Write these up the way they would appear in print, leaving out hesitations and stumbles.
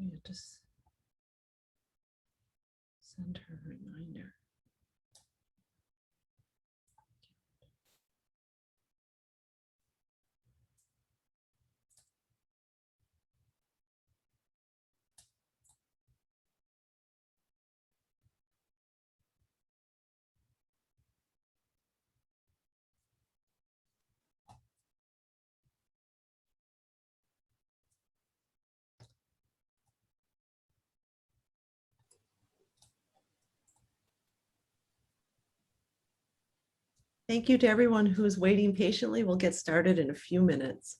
You just send her a reminder. Thank you to everyone who's waiting patiently. We'll get started in a few minutes.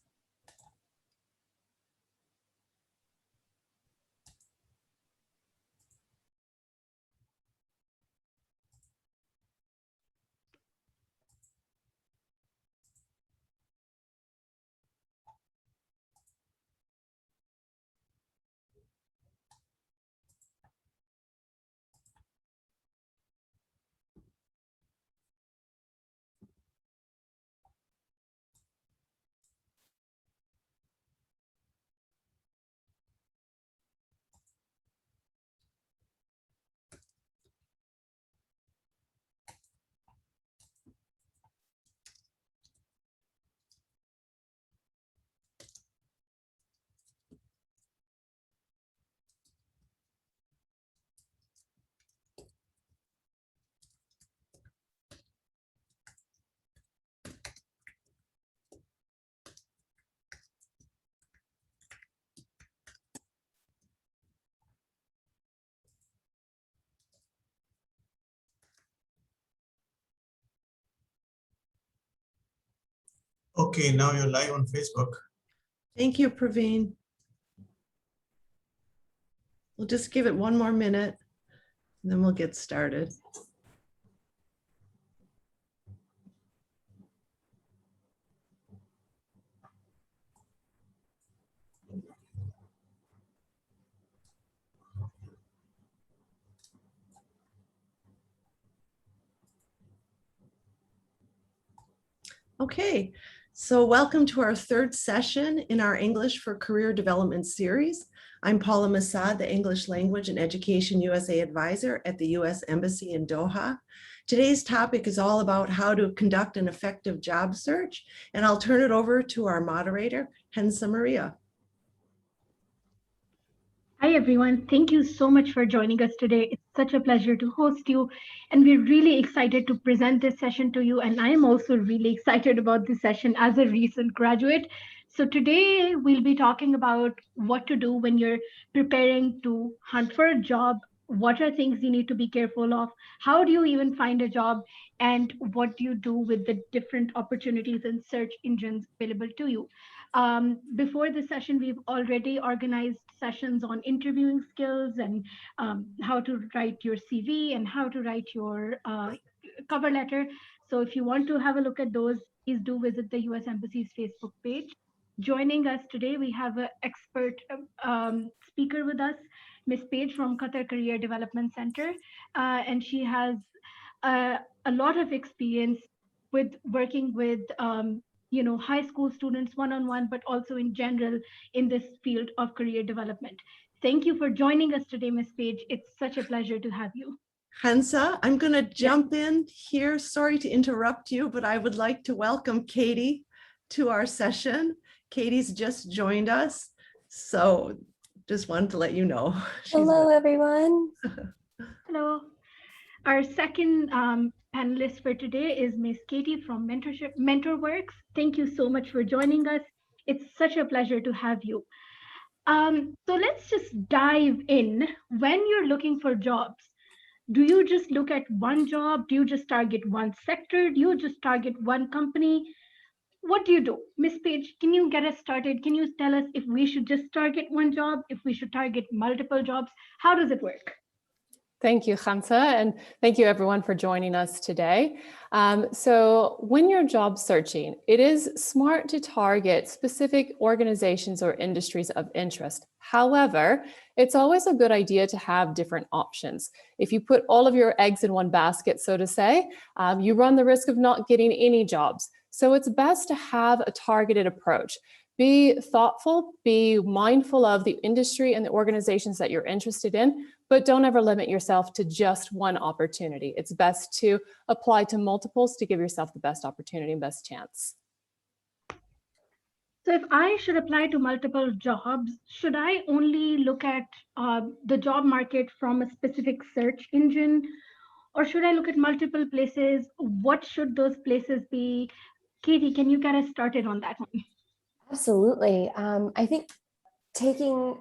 Okay, now you're live on Facebook. Thank you, Praveen. We'll just give it one more minute and then we'll get started. Okay, so welcome to our third session in our English for Career Development series. I'm Paula Masad, the English Language and Education USA Advisor at the U.S. Embassy in Doha. Today's topic is all about how to conduct an effective job search, and I'll turn it over to our moderator, Hensa Maria. Hi, everyone. Thank you so much for joining us today. It's such a pleasure to host you, and we're really excited to present this session to you. And I am also really excited about this session as a recent graduate. So today we'll be talking about what to do when you're preparing to hunt for a job. What are things you need to be careful of? How do you even find a job? And what do you do with the different opportunities and search engines available to you? Before the session, we've already organized sessions on interviewing skills and how to write your CV and how to write your cover letter. So if you want to have a look at those, please do visit the US Embassy's Facebook page. Joining us today, we have an expert speaker with us, Ms. Page from Qatar Career Development Center, and she has a lot of experience with working with high school students one-on-one, but also in general in this field of career development. Thank you for joining us today, Ms. Page. It's such a pleasure to have you. Hensa, I'm going to jump in here. Sorry to interrupt you, but I would like to welcome Katie to our session. Katie's just joined us, so just wanted to let you know. Hello, everyone. Hello. Our second panelist for today is Ms. Katie from MentorWorks. Thank you so much for joining us. It's such a pleasure to have you. So let's just dive in. When you're looking for jobs, do you just look at one job? Do you just target one sector? Do you just target one company? What do you do? Ms. Page, can you get us started? Can you tell us if we should just target one job, if we should target multiple jobs? How does it work? Thank you, Hamza, and thank you everyone for joining us today. So when you're job searching, it is smart to target specific organizations or industries of interest. However, it's always a good idea to have different options. If you put all of your eggs in one basket, so to say, you run the risk of not getting any jobs. So it's best to have a targeted approach. Be thoughtful, be mindful of the industry and the organizations that you're interested in, but don't ever limit yourself to just one opportunity. It's best to apply to multiples to give yourself the best opportunity and best chance. So if I should apply to multiple jobs, should I only look at the job market from a specific search engine, or should I look at multiple places? What should those places be? Katie, can you get us started on that one? Absolutely. I think taking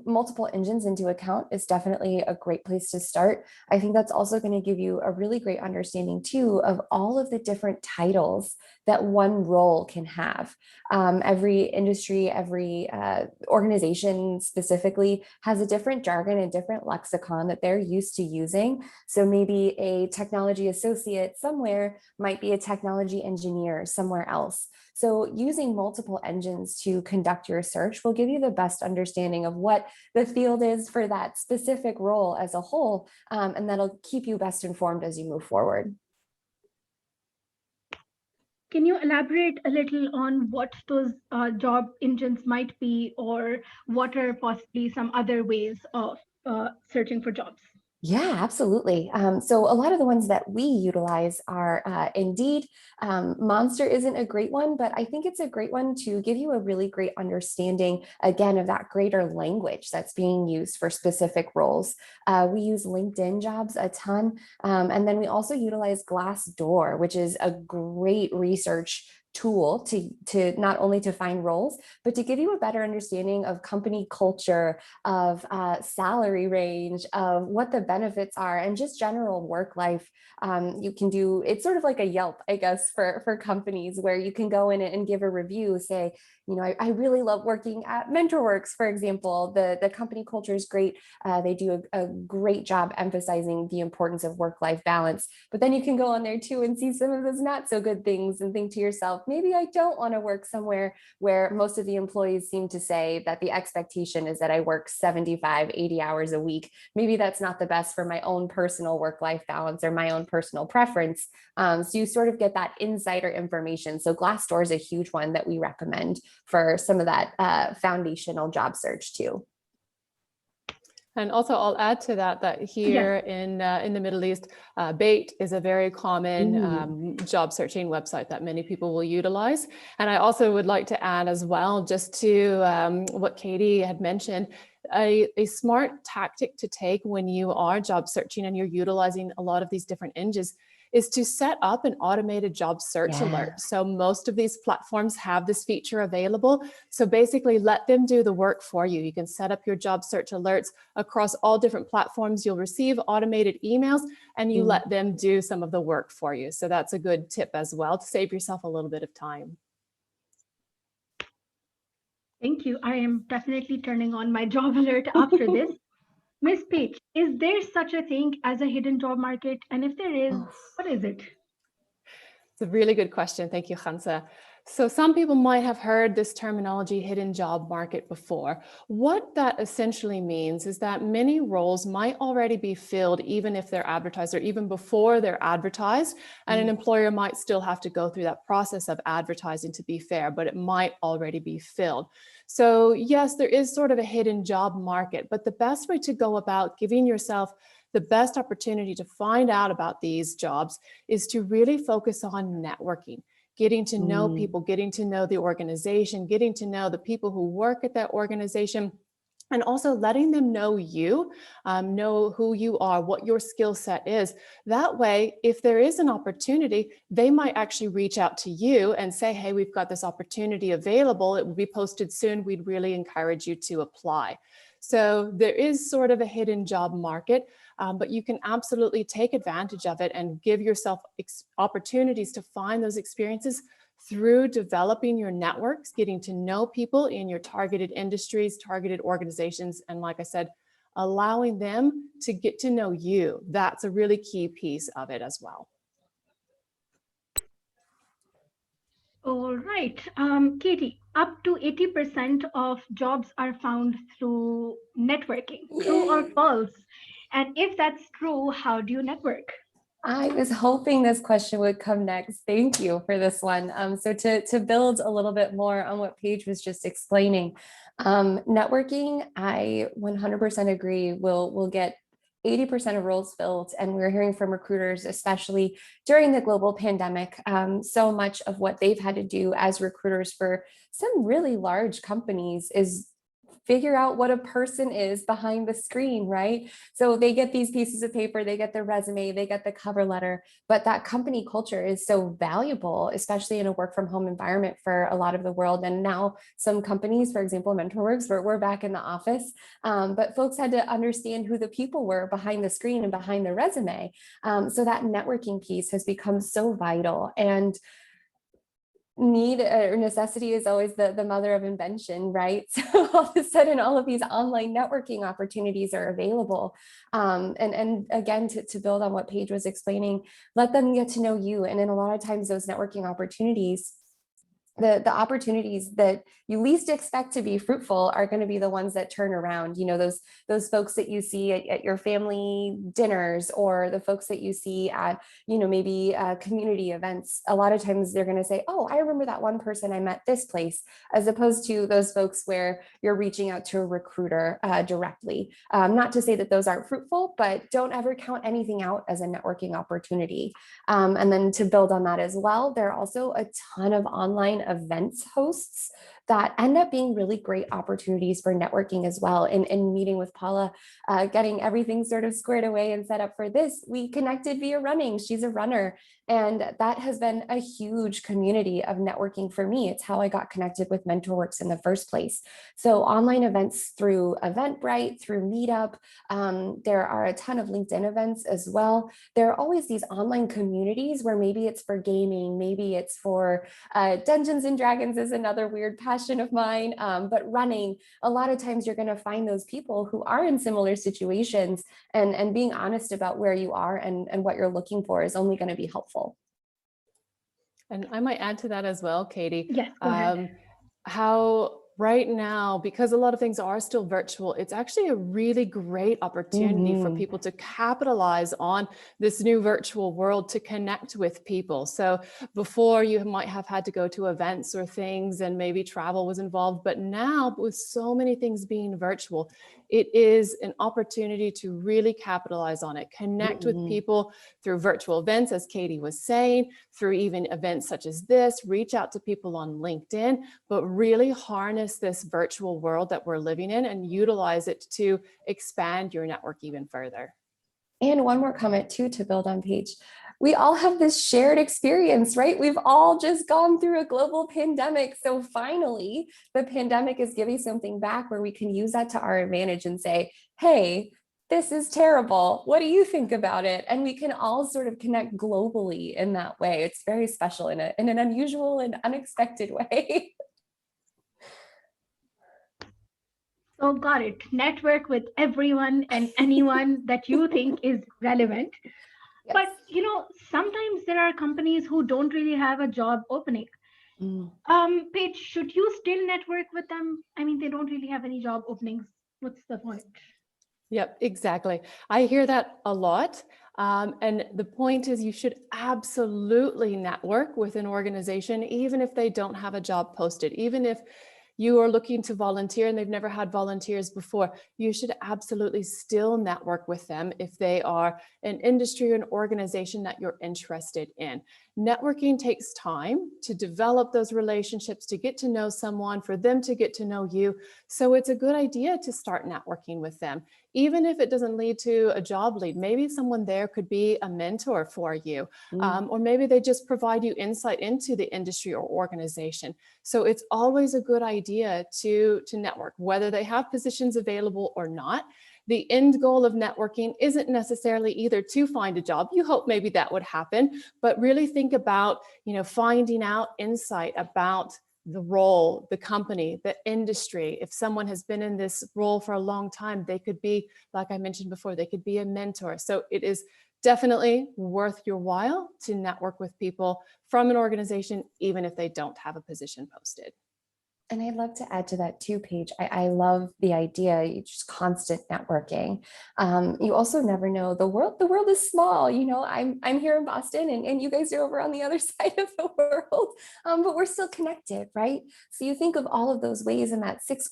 multiple engines into account is definitely a great place to start. I think that's also going to give you a really great understanding too of all of the different titles that one role can have. Every industry, every organization specifically has a different jargon and different lexicon that they're used to using. So maybe a technology associate somewhere might be a technology engineer somewhere else. So using multiple engines to conduct your search will give you the best understanding of what the field is for that specific role as a whole, and that'll keep you best informed as you move forward. Can you elaborate a little on what those job engines might be, or what are possibly some other ways of searching for jobs? Yeah, absolutely. So a lot of the ones that we utilize are Indeed. Monster isn't a great one, but I think it's a great one to give you a really great understanding, again, of that greater language that's being used for specific roles. We use LinkedIn Jobs a ton. And then we also utilize Glassdoor, which is a great research tool to not only to find roles, but to give you a better understanding of company culture, of salary range, of what the benefits are, and just general work life. You can do, it's sort of like a Yelp, I guess, for companies, where you can go in and give a review, say, I really love working at MentorWorks, for example. The company culture is great. They do a great job emphasizing the importance of work-life balance. But then you can go on there too and see some of those not so good things and think to yourself, maybe I don't want to work somewhere where most of the employees seem to say that the expectation is that I work 75, 80 hours a week. Maybe that's not the best for my own personal work-life balance or my own personal preference. So you sort of get that insider information. So Glassdoor is a huge one that we recommend for some of that foundational job search too. And also, I'll add to that here in the Middle East, Bait is a very common job searching website that many people will utilize. And I also would like to add as well, just to what Katie had mentioned, a smart tactic to take when you are job searching and you're utilizing a lot of these different engines is to set up an automated job search alert. So most of these platforms have this feature available. So basically let them do the work for you. You can set up your job search alerts across all different platforms. You'll receive automated emails and you let them do some of the work for you. So that's a good tip as well to save yourself a little bit of time. Thank you. I am definitely turning on my job alert after this. Ms. Page, is there such a thing as a hidden job market? And if there is, what is it? It's a really good question. Thank you, Khansa. So some people might have heard this terminology, hidden job market, before. What that essentially means is that many roles might already be filled even if they're advertised or even before they're advertised, and an employer might still have to go through that process of advertising to be fair, but it might already be filled. So yes, there is sort of a hidden job market, but the best way to go about giving yourself the best opportunity to find out about these jobs is to really focus on networking, getting to know people, getting to know the organization, getting to know the people who work at that organization, and also letting them know you, know who you are, what your skill set is. That way, if there is an opportunity, they might actually reach out to you and say, hey, we've got this opportunity available. It will be posted soon. We'd really encourage you to apply. So there is sort of a hidden job market, but you can absolutely take advantage of it and give yourself opportunities to find those experiences through developing your networks, getting to know people in your targeted industries, targeted organizations, and like I said, allowing them to get to know you. That's a really key piece of it as well. All right. Katie, up to 80% of jobs are found through networking. True or false? And if that's true, how do you network? I was hoping this question would come next. Thank you for this one. So to build a little bit more on what Paige was just explaining, networking, I 100% agree, will get 80% of roles filled. And we're hearing from recruiters, especially during the global pandemic, so much of what they've had to do as recruiters for some really large companies is figure out what a person is behind the screen, right? So they get these pieces of paper, they get their resume, they get the cover letter, but that company culture is so valuable, especially in a work from home environment for a lot of the world. And now some companies, for example, MentorWorks, we're back in the office, but folks had to understand who the people were behind the screen and behind the resume. So that networking piece has become so vital. And need or necessity is always the mother of invention, right? So all of a sudden, all of these online networking opportunities are available. And again, to build on what Paige was explaining, let them get to know you. And in a lot of times, those networking opportunities, the opportunities that you least expect to be fruitful are going to be the ones that turn around. You know, those folks that you see at your family dinners, or the folks that you see at, you know, maybe community events. A lot of times they're going to say, oh, I remember that one person I met this place, as opposed to those folks where you're reaching out to a recruiter directly. Not to say that those aren't fruitful, but don't ever count anything out as a networking opportunity. And then to build on that as well, there are also a ton of online events hosts that end up being really great opportunities for networking as well. In meeting with Paula, getting everything sort of squared away and set up for this, we connected via running. She's a runner. And that has been a huge community of networking for me. It's how I got connected with MentorWorks in the first place. So online events through Eventbrite, through Meetup, there are a ton of LinkedIn events as well. There are always these online communities where maybe it's for gaming, maybe it's for Dungeons and Dragons is another weird passion of mine, but running, a lot of times you're going to find those people who are in similar situations, and being honest about where you are and what you're looking for is only going to be helpful. And I might add to that as well, Katie. Yes, go ahead. How right now, because a lot of things are still virtual, it's actually a really great opportunity for people to capitalize on this new virtual world to connect with people. So before, you might have had to go to events or things and maybe travel was involved, but now with so many things being virtual, it is an opportunity to really capitalize on it, connect with people through virtual events, as Katie was saying, through even events such as this, reach out to people on LinkedIn, but really harness this virtual world that we're living in and utilize it to expand your network even further. And one more comment too, to build on Paige. We all have this shared experience, right? We've all just gone through a global pandemic. So finally, the pandemic is giving something back where we can use that to our advantage and say, hey, this is terrible. What do you think about it? And we can all sort of connect globally in that way. It's very special in an unusual and unexpected way. So got it. Network with everyone and anyone that you think is relevant. Yes. But you know, sometimes there are companies who don't really have a job opening. Paige, should you still network with them? I mean, they don't really have any job openings. What's the point? Yep, exactly. I hear that a lot. And the point is, you should absolutely network with an organization, even if they don't have a job posted, even if you are looking to volunteer and they've never had volunteers before, you should absolutely still network with them if they are an industry or an organization that you're interested in. Networking takes time to develop those relationships, to get to know someone, for them to get to know you. So it's a good idea to start networking with them, even if it doesn't lead to a job lead. Maybe someone there could be a mentor for you, or maybe they just provide you insight into the industry or organization. So it's always a good idea to network, whether they have positions available or not. The end goal of networking isn't necessarily either to find a job. You hope maybe that would happen, but really think about, finding out insight about the role, the company, the industry. If someone has been in this role for a long time, they could be, like I mentioned before, they could be a mentor. So it is definitely worth your while to network with people from an organization, even if they don't have a position posted. And I'd love to add to that too, Paige. I love the idea, just constant networking. You also never know, the world is small. I'm here in Boston and you guys are over on the other side of the world, but we're still connected, right? So you think of all of those ways in that 6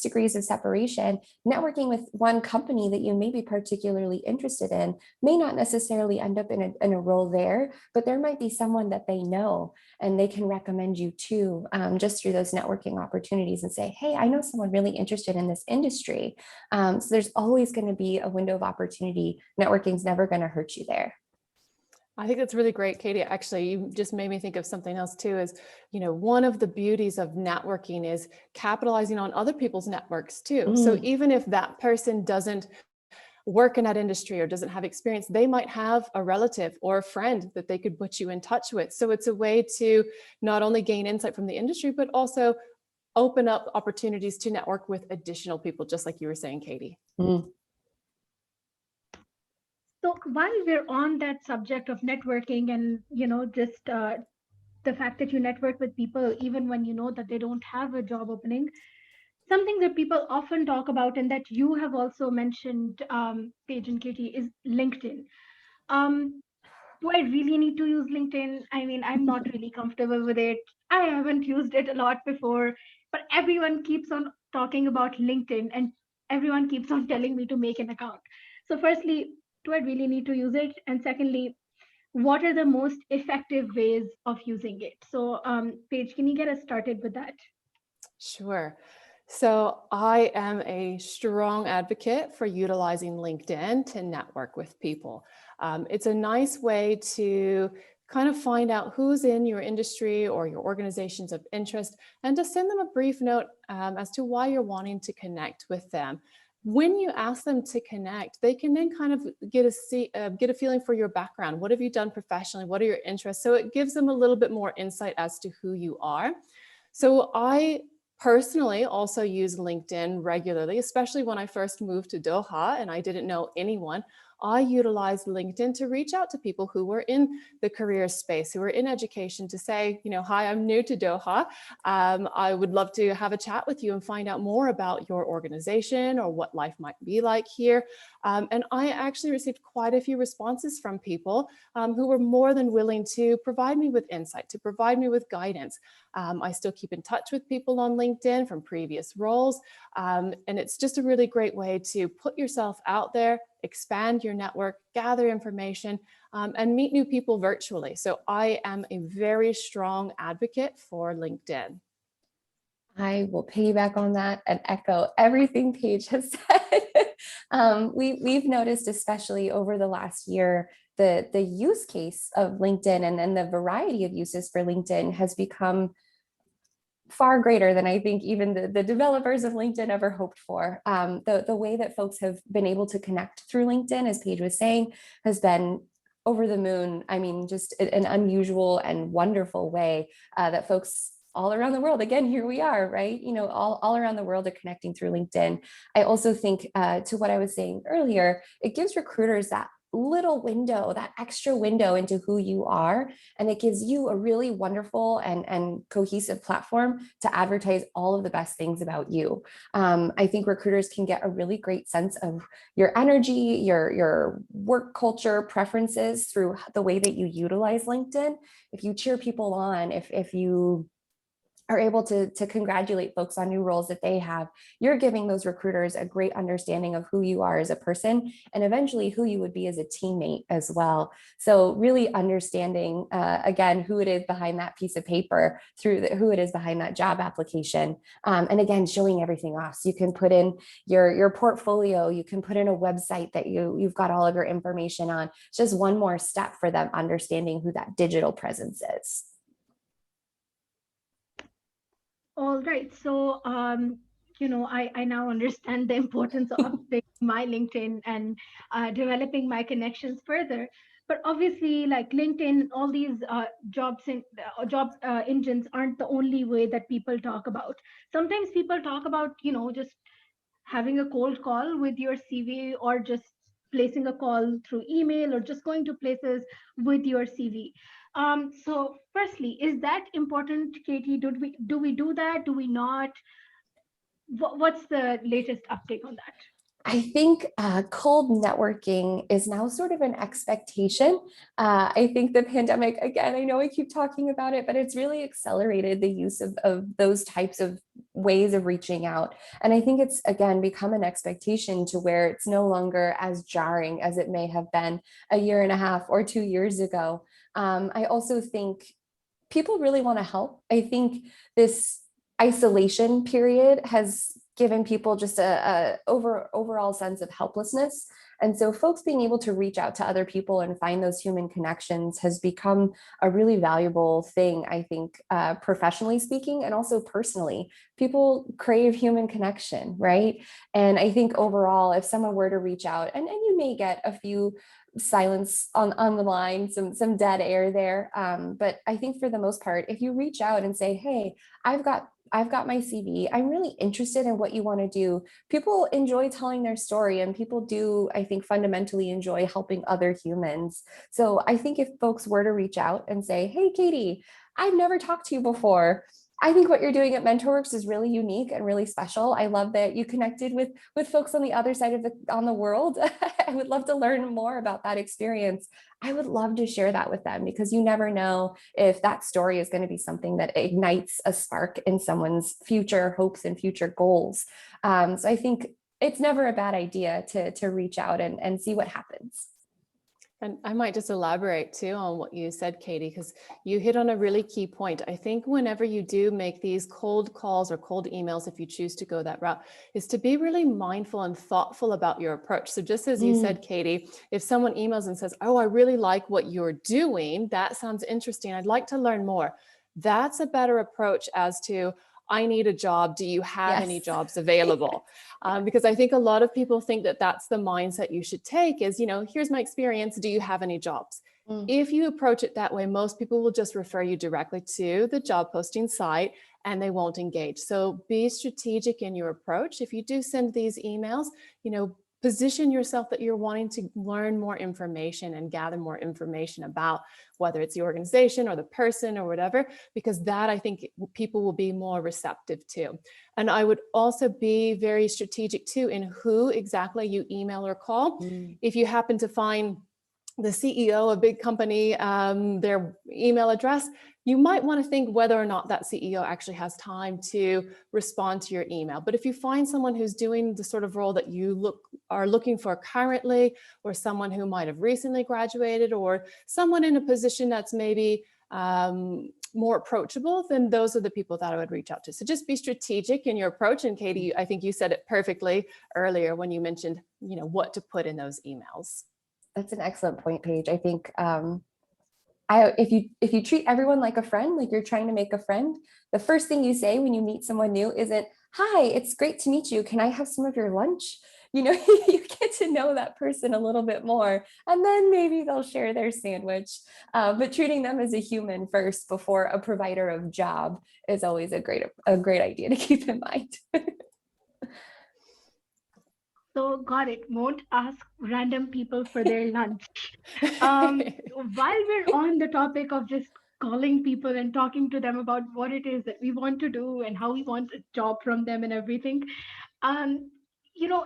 degrees of separation, networking with one company that you may be particularly interested in may not necessarily end up in a role there, but there might be someone that they know and they can recommend you to, just through those networking opportunities and say, hey, I know someone really interested in this industry. So there's always going to be a window of opportunity. Networking's never going to hurt you there. I think that's really great, Katie. Actually, you just made me think of something else too, is, one of the beauties of networking is capitalizing on other people's networks too. So even if that person doesn't work in that industry or doesn't have experience, they might have a relative or a friend that they could put you in touch with. So it's a way to not only gain insight from the industry, but also open up opportunities to network with additional people, just like you were saying, Katie. So while we're on that subject of networking and, just the fact that you network with people, even when you know that they don't have a job opening, something that people often talk about and that you have also mentioned, Paige and Katie, is LinkedIn. Do I really need to use LinkedIn? I mean, I'm not really comfortable with it. I haven't used it a lot before, but everyone keeps on talking about LinkedIn and everyone keeps on telling me to make an account. So firstly, do I really need to use it? And secondly, what are the most effective ways of using it? So Paige, can you get us started with that? Sure. So I am a strong advocate for utilizing LinkedIn to network with people. It's a nice way to kind of find out who's in your industry or your organizations of interest and to send them a brief note as to why you're wanting to connect with them. When you ask them to connect, they can then kind of get a feeling for your background. What have you done professionally? What are your interests? So it gives them a little bit more insight as to who you are. So I personally also use LinkedIn regularly, especially when I first moved to Doha and I didn't know anyone. I utilized LinkedIn to reach out to people who were in the career space, who were in education, to say, hi, I'm new to Doha. I would love to have a chat with you and find out more about your organization or what life might be like here. And I actually received quite a few responses from people who were more than willing to provide me with insight, to provide me with guidance. I still keep in touch with people on LinkedIn from previous roles. And it's just a really great way to put yourself out there, expand your network, gather information, and meet new people virtually. So I am a very strong advocate for LinkedIn. I will piggyback on that and echo everything Paige has said. We've noticed, especially over the last year, the use case of LinkedIn and the variety of uses for LinkedIn has become far greater than I think even the developers of LinkedIn ever hoped for. The way that folks have been able to connect through LinkedIn, as Paige was saying, has been over the moon. I mean, just an unusual and wonderful way that folks all around the world, again, here we are, right? All around the world are connecting through LinkedIn. I also think to what I was saying earlier, it gives recruiters that little window, that extra window into who you are. And it gives you a really wonderful and cohesive platform to advertise all of the best things about you. I think recruiters can get a really great sense of your energy, your work culture preferences through the way that you utilize LinkedIn. If you cheer people on, if you are able to congratulate folks on new roles that they have, you're giving those recruiters a great understanding of who you are as a person and eventually who you would be as a teammate as well. So really understanding, again, who it is behind that piece of paper through who it is behind that job application. And again, showing everything off. So you can put in your portfolio, you can put in a website that you've got all of your information on. It's just one more step for them understanding who that digital presence is. All right. So, I now understand the importance of updating my LinkedIn and developing my connections further. But obviously, like LinkedIn, all these job engines aren't the only way that people talk about. Sometimes people talk about, just having a cold call with your CV or just placing a call through email or just going to places with your CV. So firstly, is that important, Katie? Do we do that? Do we not? What's the latest update on that? I think cold networking is now sort of an expectation. I think the pandemic, again, I know I keep talking about it, but it's really accelerated the use of those types of ways of reaching out. And I think it's, again, become an expectation to where it's no longer as jarring as it may have been a year and a half or 2 years ago. I also think people really want to help. I think this isolation period has given people just a overall sense of helplessness. And so folks being able to reach out to other people and find those human connections has become a really valuable thing, I think, professionally speaking, and also personally. People crave human connection, right? And I think overall, if someone were to reach out, and you may get a few silence on the line, some dead air there. But I think for the most part, if you reach out and say, hey, I've got my CV. I'm really interested in what you want to do. People enjoy telling their story, and people do, I think, fundamentally enjoy helping other humans. So I think if folks were to reach out and say, hey, Katie, I've never talked to you before. I think what you're doing at MentorWorks is really unique and really special. I love that you connected with folks on the other side of the world. I would love to learn more about that experience. I would love to share that with them, because you never know if that story is going to be something that ignites a spark in someone's future hopes and future goals. So I think it's never a bad idea to reach out and see what happens. And I might just elaborate too on what you said, Katie, because you hit on a really key point. I think whenever you do make these cold calls or cold emails, if you choose to go that route, is to be really mindful and thoughtful about your approach. So just as you said, Katie, if someone emails and says, oh, I really like what you're doing, that sounds interesting, I'd like to learn more. That's a better approach as to, I need a job. Do you have any jobs available? Because I think a lot of people think that that's the mindset you should take is, here's my experience. Do you have any jobs? If you approach it that way, most people will just refer you directly to the job posting site and they won't engage. So be strategic in your approach. If you do send these emails, position yourself that you're wanting to learn more information and gather more information about whether it's the organization or the person or whatever, because that I think people will be more receptive to. And I would also be very strategic too in who exactly you email or call. If you happen to find the CEO of a big company, their email address, you might want to think whether or not that CEO actually has time to respond to your email. But if you find someone who's doing the sort of role that you are looking for currently, or someone who might have recently graduated, or someone in a position that's maybe more approachable, then those are the people that I would reach out to. So just be strategic in your approach. And Katie, I think you said it perfectly earlier when you mentioned, what to put in those emails. That's an excellent point, Paige. I think if you treat everyone like a friend, like you're trying to make a friend, the first thing you say when you meet someone new isn't, hi, it's great to meet you. Can I have some of your lunch? You get to know that person a little bit more, and then maybe they'll share their sandwich. But treating them as a human first before a provider of job is always a great idea to keep in mind. So got it. Won't ask random people for their lunch. While we're on the topic of just calling people and talking to them about what it is that we want to do and how we want a job from them and everything,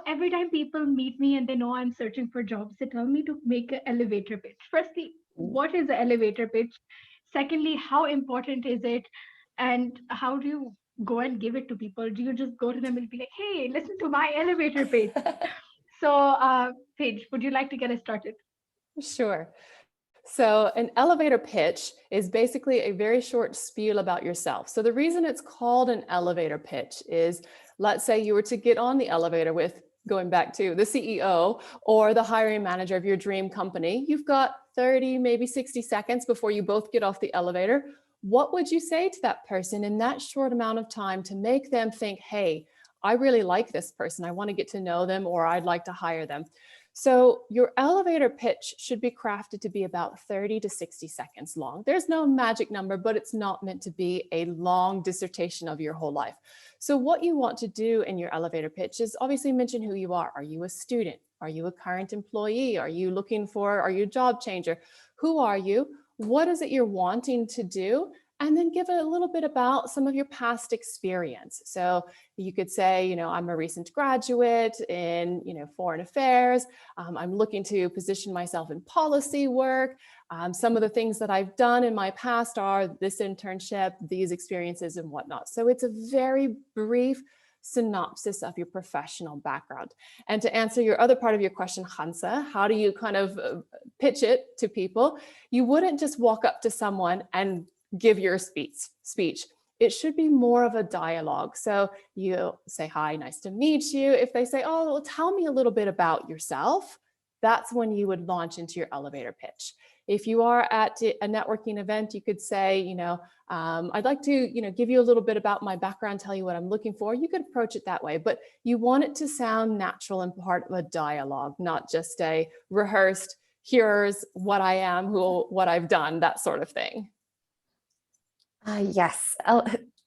every time people meet me and they know I'm searching for jobs, they tell me to make an elevator pitch. Firstly, what is the elevator pitch? Secondly, how important is it? And how do you go and give it to people? Do you just go to them and be like, hey, listen to my elevator pitch? So, Paige, would you like to get us started? Sure. So an elevator pitch is basically a very short spiel about yourself. So the reason it's called an elevator pitch is, let's say you were to get on the elevator with, going back to the CEO or the hiring manager of your dream company. You've got 30, maybe 60 seconds before you both get off the elevator. What would you say to that person in that short amount of time to make them think, hey, I really like this person. I want to get to know them, or I'd like to hire them. So your elevator pitch should be crafted to be about 30 to 60 seconds long. There's no magic number, but it's not meant to be a long dissertation of your whole life. So what you want to do in your elevator pitch is obviously mention who you are. Are you a student? Are you a current employee? Are you a job changer? Who are you? what is it you're wanting to do? And then give a little bit about some of your past experience. So you could say, I'm a recent graduate in, foreign affairs. I'm looking to position myself in policy work. Some of the things that I've done in my past are this internship, these experiences and whatnot. So it's a very brief synopsis of your professional background. And to answer your other part of your question, Hansa, how do you kind of pitch it to people? You wouldn't just walk up to someone and give your speech. It should be more of a dialogue. So you say, hi, nice to meet you. If they say, oh, well, tell me a little bit about yourself, that's when you would launch into your elevator pitch. If you are at a networking event, you could say, I'd like to, give you a little bit about my background, tell you what I'm looking for. You could approach it that way, but you want it to sound natural and part of a dialogue, not just a rehearsed, here's what I am, what I've done, that sort of thing. Yes,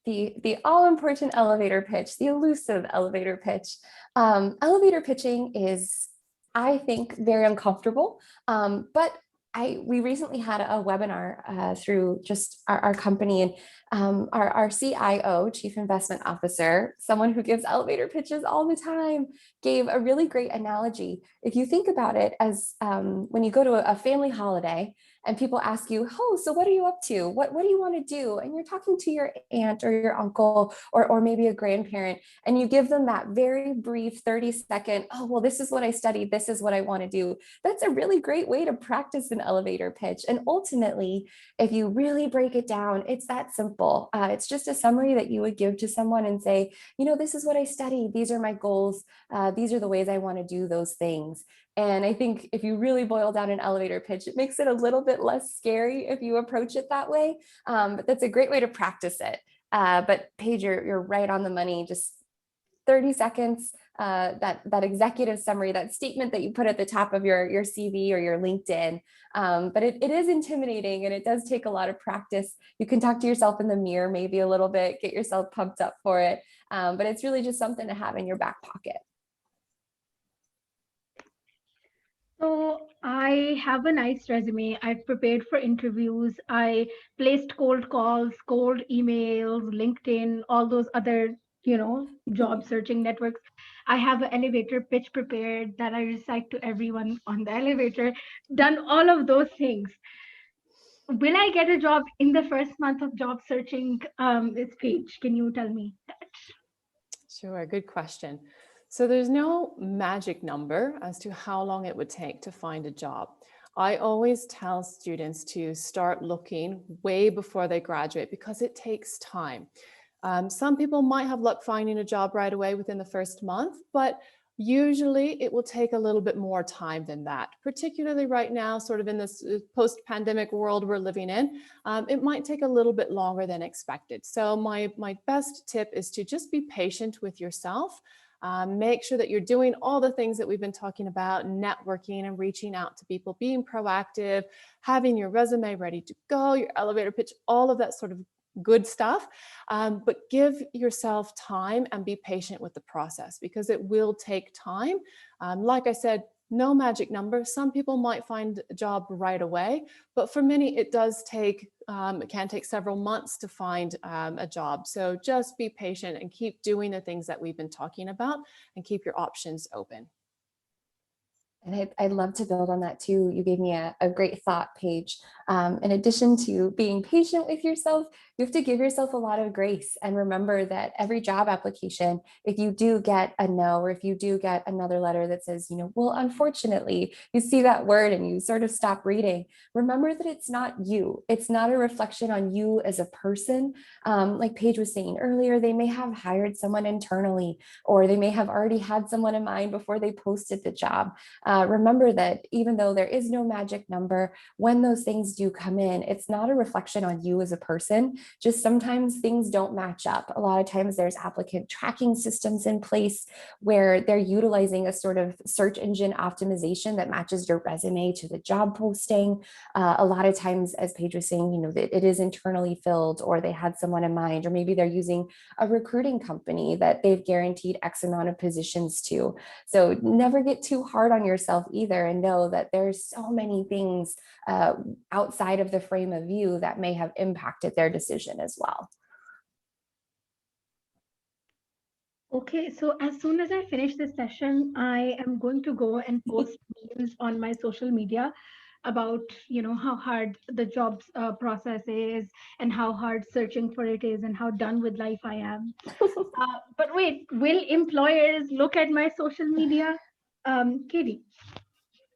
the all-important elevator pitch, the elusive elevator pitch. Elevator pitching is, I think, very uncomfortable, but we recently had a webinar through just our company, and our CIO, Chief Investment Officer, someone who gives elevator pitches all the time, gave a really great analogy. If you think about it as when you go to a family holiday and people ask you, oh, so what are you up to? What do you want to do? And you're talking to your aunt or your uncle or maybe a grandparent, and you give them that very brief 30-second, oh, well, this is what I studied. This is what I want to do. That's a really great way to practice an elevator pitch. And ultimately, if you really break it down, it's that simple. It's just a summary that you would give to someone and say, this is what I studied. These are my goals. These are the ways I want to do those things. And I think if you really boil down an elevator pitch, it makes it a little bit less scary if you approach it that way. But that's a great way to practice it. But Paige, you're right on the money. Just 30 seconds, that executive summary, that statement that you put at the top of your CV or your LinkedIn. But it is intimidating, and it does take a lot of practice. You can talk to yourself in the mirror maybe a little bit, get yourself pumped up for it. But it's really just something to have in your back pocket. So I have a nice resume. I've prepared for interviews. I placed cold calls, cold emails, LinkedIn, all those other, job searching networks. I have an elevator pitch prepared that I recite to everyone on the elevator, done all of those things. Will I get a job in the first month of job searching? This Paige, can you tell me that? Sure, good question. So there's no magic number as to how long it would take to find a job. I always tell students to start looking way before they graduate because it takes time. Some people might have luck finding a job right away within the first month, but usually it will take a little bit more time than that, particularly right now, sort of in this post-pandemic world we're living in. It might take a little bit longer than expected. So my best tip is to just be patient with yourself. Make sure that you're doing all the things that we've been talking about, networking and reaching out to people, being proactive, having your resume ready to go, your elevator pitch, all of that sort of good stuff. But give yourself time and be patient with the process because it will take time. Like I said, no magic number. Some people might find a job right away, but for many, it does take, it can take several months to find a job. So just be patient and keep doing the things that we've been talking about and keep your options open. And I'd love to build on that too. You gave me a great thought, Paige. In addition to being patient with yourself, you have to give yourself a lot of grace and remember that every job application, if you do get a no, or if you do get another letter that says, well, unfortunately, you see that word and you sort of stop reading, remember that it's not you. It's not a reflection on you as a person. Like Paige was saying earlier, they may have hired someone internally, or they may have already had someone in mind before they posted the job. Remember that even though there is no magic number, when those things do come in, it's not a reflection on you as a person. Just sometimes things don't match up. A lot of times there's applicant tracking systems in place where they're utilizing a sort of search engine optimization that matches your resume to the job posting. A lot of times, as Paige was saying, that it is internally filled, or they had someone in mind, or maybe they're using a recruiting company that they've guaranteed X amount of positions to. So never get too hard on yourself yourself either, and know that there's so many things outside of the frame of view that may have impacted their decision as well. Okay, so as soon as I finish this session, I am going to go and post memes on my social media about, how hard the jobs process is and how hard searching for it is and how done with life I am. But wait, will employers look at my social media? Katie.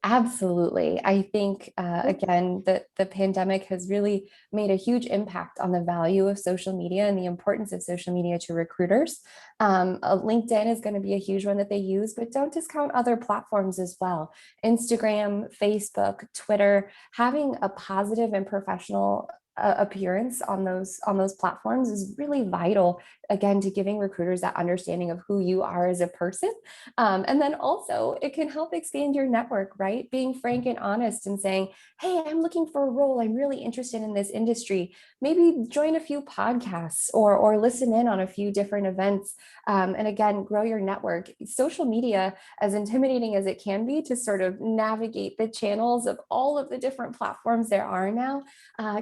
Absolutely. I think, again, the pandemic has really made a huge impact on the value of social media and the importance of social media to recruiters. LinkedIn is going to be a huge one that they use, but don't discount other platforms as well. Instagram, Facebook, Twitter, having a positive and professional appearance on those platforms is really vital, again, to giving recruiters that understanding of who you are as a person. And then also it can help expand your network, right? Being frank and honest and saying, hey, I'm looking for a role. I'm really interested in this industry. Maybe join a few podcasts or listen in on a few different events. And again, grow your network. Social media, as intimidating as it can be to sort of navigate the channels of all of the different platforms there are now,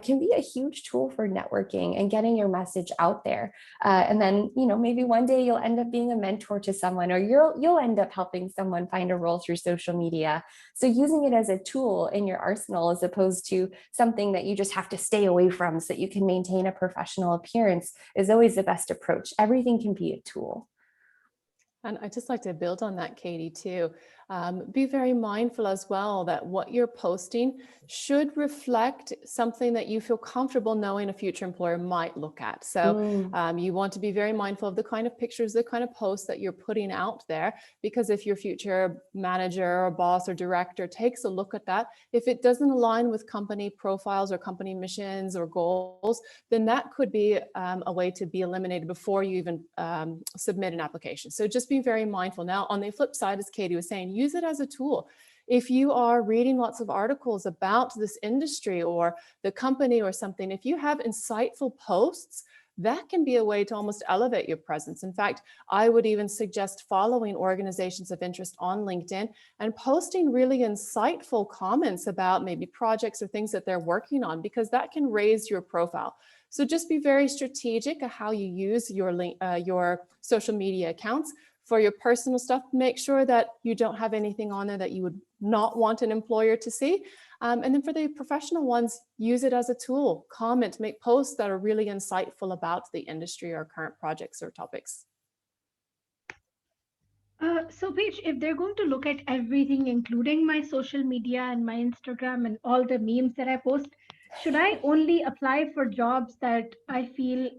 can be a huge tool for networking and getting your message out there. And then, maybe one day you'll end up being a mentor to someone, or you'll end up helping someone find a role through social media. So using it as a tool in your arsenal, as opposed to something that you just have to stay away from so that you can maintain a professional appearance, is always the best approach. Everything can be a tool. And I'd just like to build on that, Katie, too. Be very mindful as well that what you're posting should reflect something that you feel comfortable knowing a future employer might look at. So you want to be very mindful of the kind of pictures, the kind of posts that you're putting out there, because if your future manager or boss or director takes a look at that, if it doesn't align with company profiles or company missions or goals, then that could be a way to be eliminated before you even submit an application. So just be very mindful. Now, on the flip side, as Katie was saying, use it as a tool. If you are reading lots of articles about this industry or the company or something, if you have insightful posts, that can be a way to almost elevate your presence. In fact, I would even suggest following organizations of interest on LinkedIn and posting really insightful comments about maybe projects or things that they're working on, because that can raise your profile. So just be very strategic of how you use your social media accounts. For your personal stuff, make sure that you don't have anything on there that you would not want an employer to see. And then for the professional ones, use it as a tool. Comment, make posts that are really insightful about the industry or current projects or topics. So Paige, if they're going to look at everything, including my social media and my Instagram and all the memes that I post, should I only apply for jobs that I feel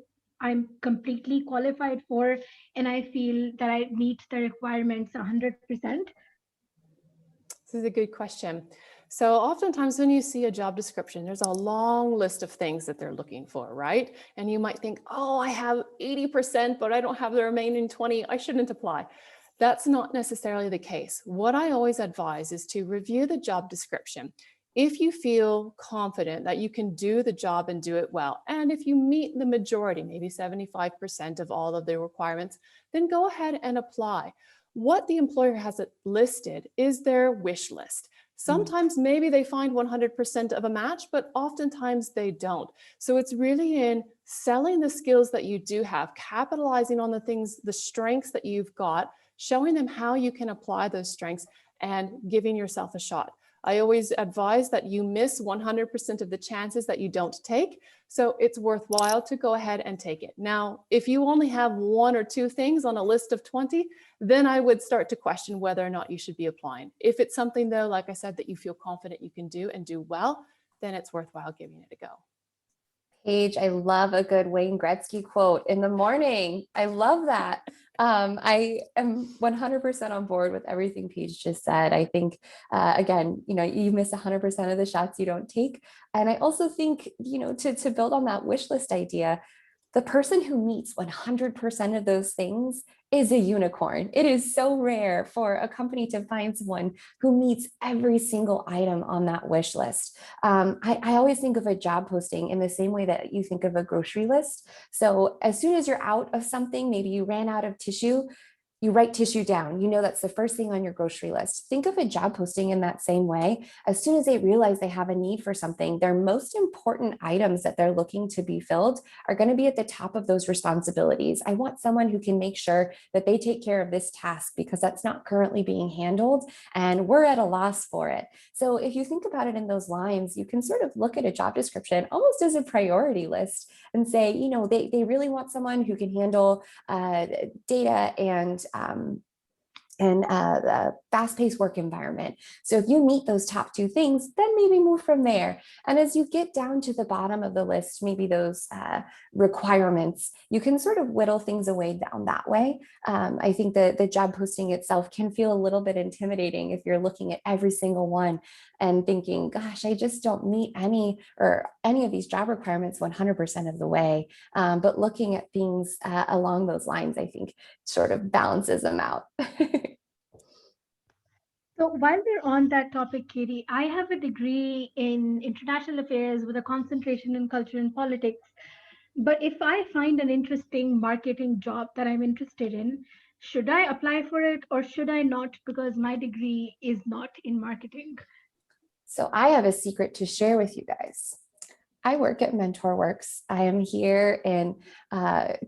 I'm completely qualified for and I feel that I meet the requirements 100%? This is a good question. So oftentimes when you see a job description, there's a long list of things that they're looking for, right? And you might think, oh, I have 80%, but I don't have the remaining 20. I shouldn't apply. That's not necessarily the case. What I always advise is to review the job description. If you feel confident that you can do the job and do it well, and if you meet the majority, maybe 75% of all of the requirements, then go ahead and apply. What the employer has listed is their wish list. Sometimes maybe they find 100% of a match, but oftentimes they don't. So it's really in selling the skills that you do have, capitalizing on the things, the strengths that you've got, showing them how you can apply those strengths and giving yourself a shot. I always advise that you miss 100% of the chances that you don't take. So it's worthwhile to go ahead and take it. Now, if you only have one or two things on a list of 20, then I would start to question whether or not you should be applying. If it's something though, like I said, that you feel confident you can do and do well, then it's worthwhile giving it a go. Paige, I love a good Wayne Gretzky quote in the morning. I love that. I am 100% on board with everything Paige just said. I think, again, you miss 100% of the shots you don't take. And I also think, to build on that wish list idea, the person who meets 100% of those things is a unicorn. It is so rare for a company to find someone who meets every single item on that wish list. I always think of a job posting in the same way that you think of a grocery list. So as soon as you're out of something, maybe you ran out of tissue, You write tissue down. You know that's the first thing on your grocery list. Think of a job posting in that same way. As soon as they realize they have a need for something, their most important items that they're looking to be filled are going to be at the top of those responsibilities. I want someone who can make sure that they take care of this task because that's not currently being handled and we're at a loss for it. So if you think about it in those lines, you can sort of look at a job description almost as a priority list and say, you know, they really want someone who can handle data and a fast-paced work environment. So if you meet those top two things, then maybe move from there. And as you get down to the bottom of the list, maybe those requirements, you can sort of whittle things away down that way. I think that the job posting itself can feel a little bit intimidating if you're looking at every single one and thinking, gosh, I just don't meet any of these job requirements 100% of the way. But looking at things along those lines, I think sort of balances them out. So while we're on that topic, Katie, I have a degree in international affairs with a concentration in culture and politics. But if I find an interesting marketing job that I'm interested in, should I apply for it or should I not, because my degree is not in marketing? So I have a secret to share with you guys. I work at MentorWorks. I am here in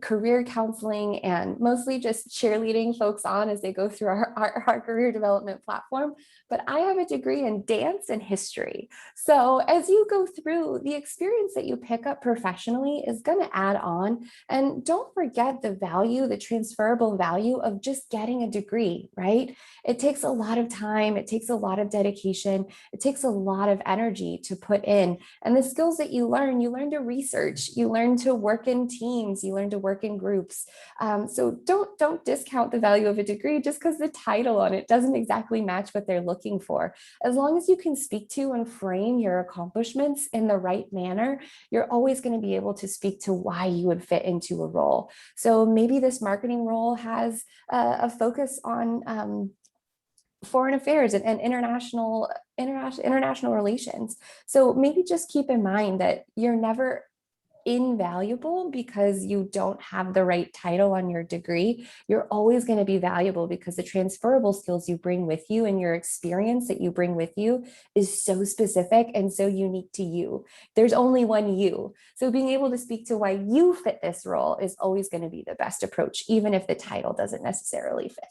career counseling and mostly just cheerleading folks on as they go through our career development platform. But I have a degree in dance and history. So as you go through, the experience that you pick up professionally is going to add on. And don't forget the value, the transferable value of just getting a degree, right? It takes a lot of time. It takes a lot of dedication. It takes a lot of energy to put in. And the skills that you learn to research, you learn to work in teams, you learn to work in groups. So don't discount the value of a degree just because the title on it doesn't exactly match what they're looking for. As long as you can speak to and frame your accomplishments in the right manner, you're always going to be able to speak to why you would fit into a role. So maybe this marketing role has a focus on foreign affairs and international relations. So maybe just keep in mind that you're never invaluable because you don't have the right title on your degree. You're always going to be valuable because the transferable skills you bring with you and your experience that you bring with you is so specific and so unique to you. There's only one you. So being able to speak to why you fit this role is always going to be the best approach, even if the title doesn't necessarily fit.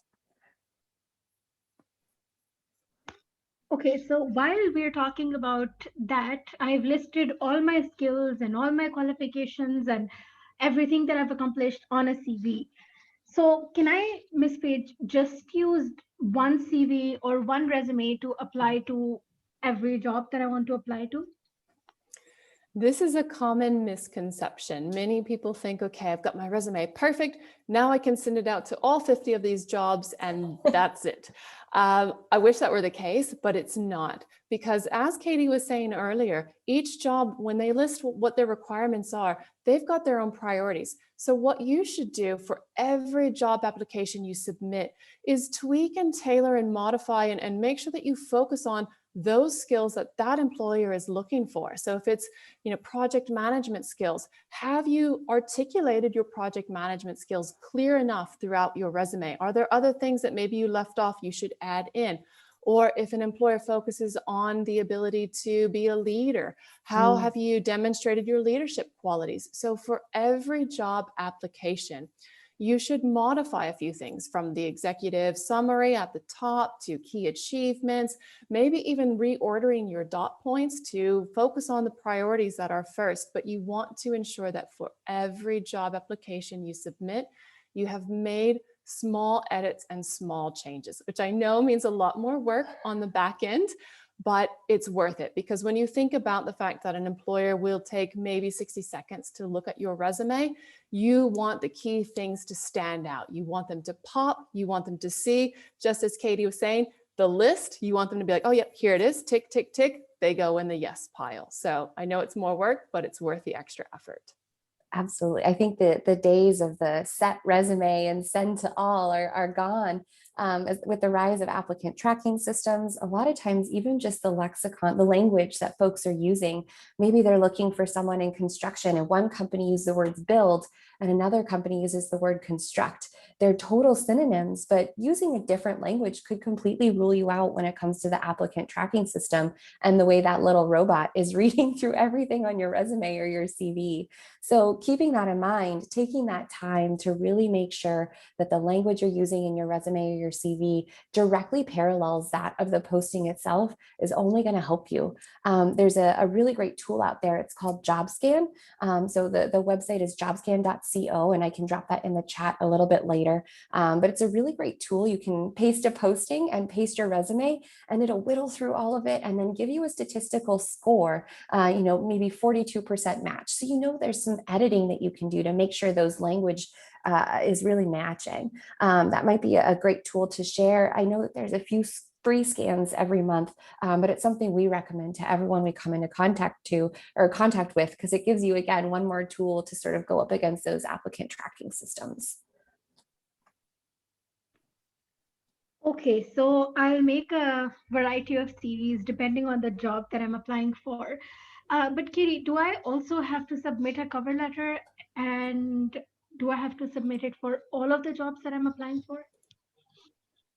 Okay, so while we're talking about that, I've listed all my skills and all my qualifications and everything that I've accomplished on a CV. So can I, Ms. Page, just use one CV or one resume to apply to every job that I want to apply to? This is a common misconception. Many people think, okay, I've got my resume, perfect. Now I can send it out to all 50 of these jobs and that's it. I wish that were the case, but it's not. Because as Katie was saying earlier, each job, when they list what their requirements are, they've got their own priorities. So what you should do for every job application you submit is tweak and tailor and modify and make sure that you focus on those skills that that employer is looking for. So if it's, project management skills, have you articulated your project management skills clear enough throughout your resume? Are there other things that maybe you left off you should add in? Or if an employer focuses on the ability to be a leader, how have you demonstrated your leadership qualities? So for every job application, you should modify a few things from the executive summary at the top to key achievements, maybe even reordering your dot points to focus on the priorities that are first. But you want to ensure that for every job application you submit, you have made small edits and small changes, which I know means a lot more work on the back end, but it's worth it. Because when you think about the fact that an employer will take maybe 60 seconds to look at your resume, you want the key things to stand out. You want them to pop. You want them to see, just as Katie was saying, the list, you want them to be like, oh, yeah, here it is. Tick, tick, tick. They go in the yes pile. So I know it's more work, but it's worth the extra effort. Absolutely. I think that the days of the set resume and send to all are gone. With the rise of applicant tracking systems, a lot of times, even just the lexicon, the language that folks are using, maybe they're looking for someone in construction and one company uses the words build and another company uses the word construct. they're total synonyms, but using a different language could completely rule you out when it comes to the applicant tracking system and the way that little robot is reading through everything on your resume or your CV. So keeping that in mind, taking that time to really make sure that the language you're using in your resume or your CV directly parallels that of the posting itself is only going to help you. There's a really great tool out there. It's called JobScan. So the website is jobscan.co, and I can drop that in the chat a little bit later. But it's a really great tool. You can paste a posting and paste your resume, and it'll whittle through all of it and then give you a statistical score, maybe 42% match. So there's some editing that you can do to make sure those language is really matching. That might be a great tool to share. I know that there's a few free scans every month, but it's something we recommend to everyone we come into contact with, because it gives you, again, one more tool to sort of go up against those applicant tracking systems. Okay, so I'll make a variety of CVs depending on the job that I'm applying for. But Katie, do I also have to submit a cover letter, and do I have to submit it for all of the jobs that I'm applying for?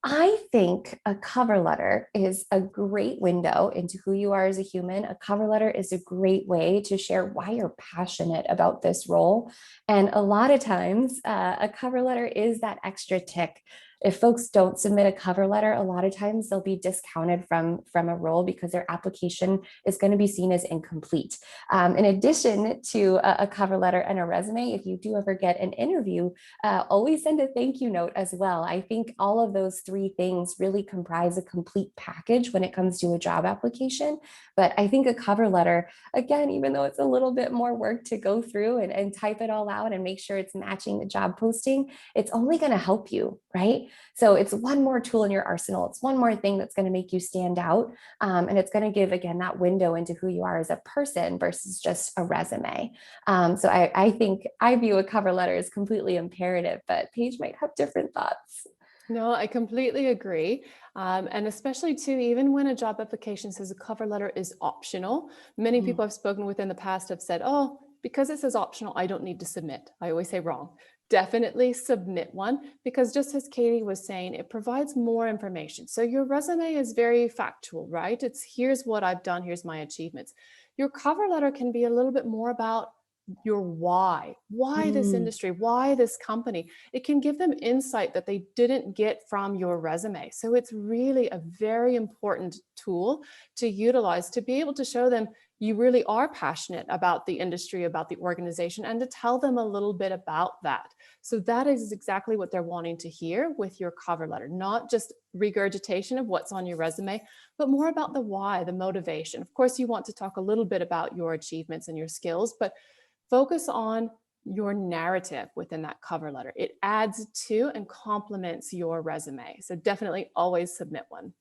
I think a cover letter is a great window into who you are as a human. A cover letter is a great way to share why you're passionate about this role. And a lot of times, a cover letter is that extra tick. If folks don't submit a cover letter, a lot of times they'll be discounted from a role because their application is going to be seen as incomplete. In addition to a cover letter and a resume, if you do ever get an interview, always send a thank you note as well. I think all of those three things really comprise a complete package when it comes to a job application. But I think a cover letter, again, even though it's a little bit more work to go through and type it all out and make sure it's matching the job posting, it's only going to help you, right? So it's one more tool in your arsenal. It's one more thing that's going to make you stand out. And it's going to give, again, that window into who you are as a person versus just a resume. So I think I view a cover letter as completely imperative, but Paige might have different thoughts. No, I completely agree. And especially too, even when a job application says a cover letter is optional, many people I've spoken with in the past have said, oh, because it says optional, I don't need to submit. I always say wrong. Definitely submit one, because just as Katie was saying, it provides more information. So your resume is very factual, right? It's here's what I've done, here's my achievements. Your cover letter can be a little bit more about your why this industry, why this company. It can give them insight that they didn't get from your resume. So it's really a very important tool to utilize to be able to show them you really are passionate about the industry, about the organization, and to tell them a little bit about that. So that is exactly what they're wanting to hear with your cover letter, not just regurgitation of what's on your resume, but more about the why, the motivation. Of course, you want to talk a little bit about your achievements and your skills, but focus on your narrative within that cover letter. It adds to and complements your resume. So definitely always submit one.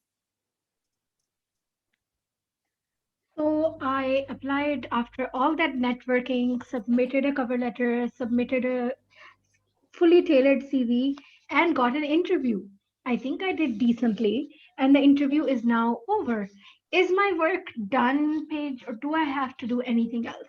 So I applied after all that networking, submitted a cover letter, submitted a fully tailored CV, and got an interview. I think I did decently, and the interview is now over. Is my work done, Paige, or do I have to do anything else?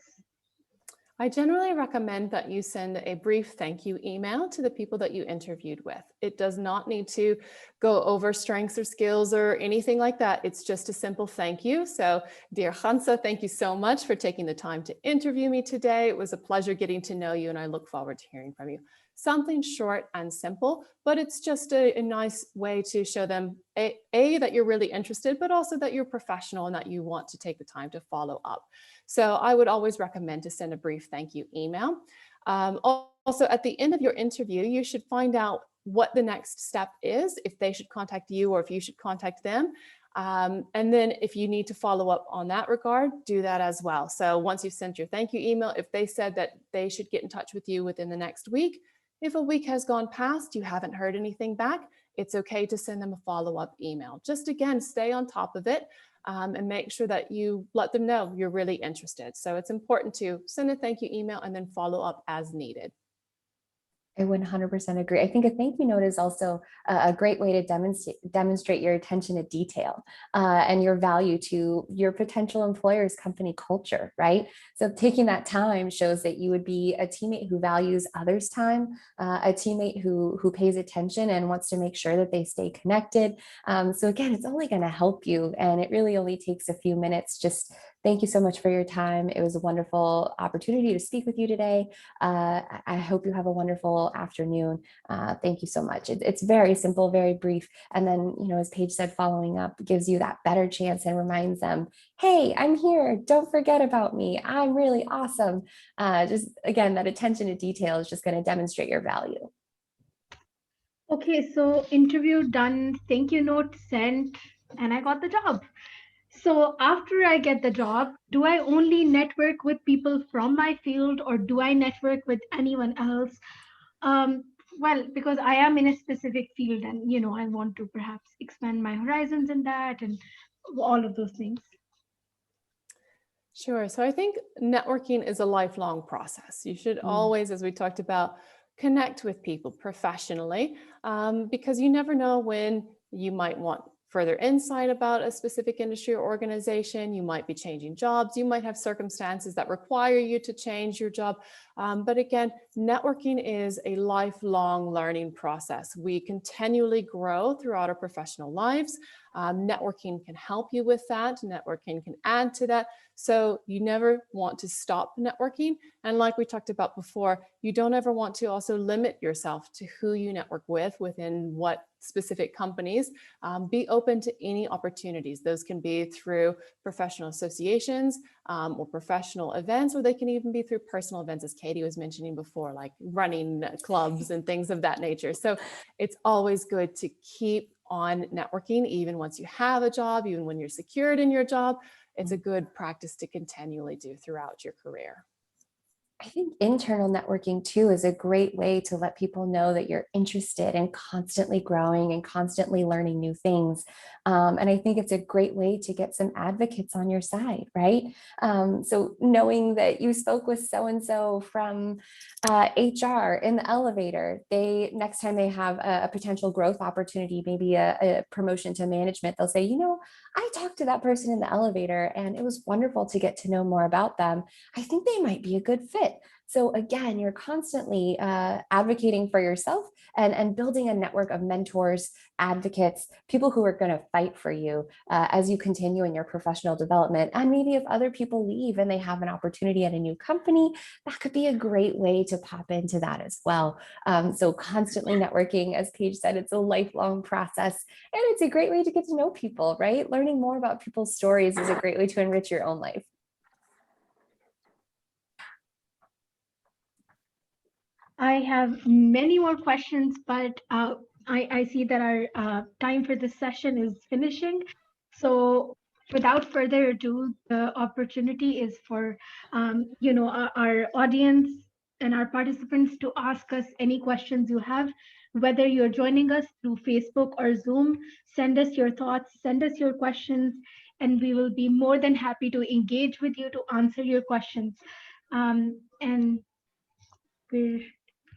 I generally recommend that you send a brief thank you email to the people that you interviewed with. It does not need to go over strengths or skills or anything like that. It's just a simple thank you. So, dear Hansa, thank you so much for taking the time to interview me today. It was a pleasure getting to know you, and I look forward to hearing from you. Something short and simple, but it's just a nice way to show them A, that you're really interested, but also that you're professional and that you want to take the time to follow up. So I would always recommend to send a brief thank you email. Also, at the end of your interview, you should find out what the next step is, if they should contact you or if you should contact them. And then if you need to follow up on that regard, do that as well. So once you've sent your thank you email, if they said that they should get in touch with you within the next week, if a week has gone past, you haven't heard anything back, it's okay to send them a follow-up email. Just again, stay on top of it and make sure that you let them know you're really interested. So it's important to send a thank you email and then follow up as needed. I 100% agree. I think a thank you note is also a great way to demonstrate your attention to detail and your value to your potential employer's company culture, right? So taking that time shows that you would be a teammate who values others' time, a teammate who pays attention and wants to make sure that they stay connected. So again, it's only going to help you, and it really only takes a few minutes. Just thank you so much for your time. It was a wonderful opportunity to speak with you today. I hope you have a wonderful afternoon. Thank you so much. It's very simple, very brief. And then, as Paige said, following up gives you that better chance and reminds them, hey, I'm here. Don't forget about me. I'm really awesome. Just again, that attention to detail is just going to demonstrate your value. Okay, so interview done, thank you note sent, and I got the job. So after I get the job, do I only network with people from my field, or do I network with anyone else? Well, because I am in a specific field and, I want to perhaps expand my horizons in that and all of those things. Sure. So I think networking is a lifelong process. You should always, as we talked about, connect with people professionally, because you never know when you might want further insight about a specific industry or organization. You might be changing jobs. You might have circumstances that require you to change your job. But again, networking is a lifelong learning process. We continually grow throughout our professional lives. Networking can help you with that. Networking can add to that. So you never want to stop networking. And like we talked about before, you don't ever want to also limit yourself to who you network with within what specific companies. Be open to any opportunities. Those can be through professional associations or professional events, or they can even be through personal events, as Katie was mentioning before, like running clubs and things of that nature. So it's always good to keep on networking, even once you have a job, even when you're secured in your job. It's a good practice to continually do throughout your career. I think internal networking too is a great way to let people know that you're interested in constantly growing and constantly learning new things. And I think it's a great way to get some advocates on your side, right? So knowing that you spoke with so-and-so from HR in the elevator, next time they have a potential growth opportunity, maybe a promotion to management, they'll say, I talked to that person in the elevator and it was wonderful to get to know more about them. I think they might be a good fit. So again, you're constantly advocating for yourself and building a network of mentors, advocates, people who are going to fight for you as you continue in your professional development. And maybe if other people leave and they have an opportunity at a new company, that could be a great way to pop into that as well. So constantly networking, as Paige said, it's a lifelong process, and it's a great way to get to know people, right? Learning more about people's stories is a great way to enrich your own life. I have many more questions, but I see that our time for this session is finishing. So without further ado, the opportunity is for our audience and our participants to ask us any questions you have. Whether you're joining us through Facebook or Zoom, send us your thoughts, send us your questions, and we will be more than happy to engage with you to answer your questions. And we're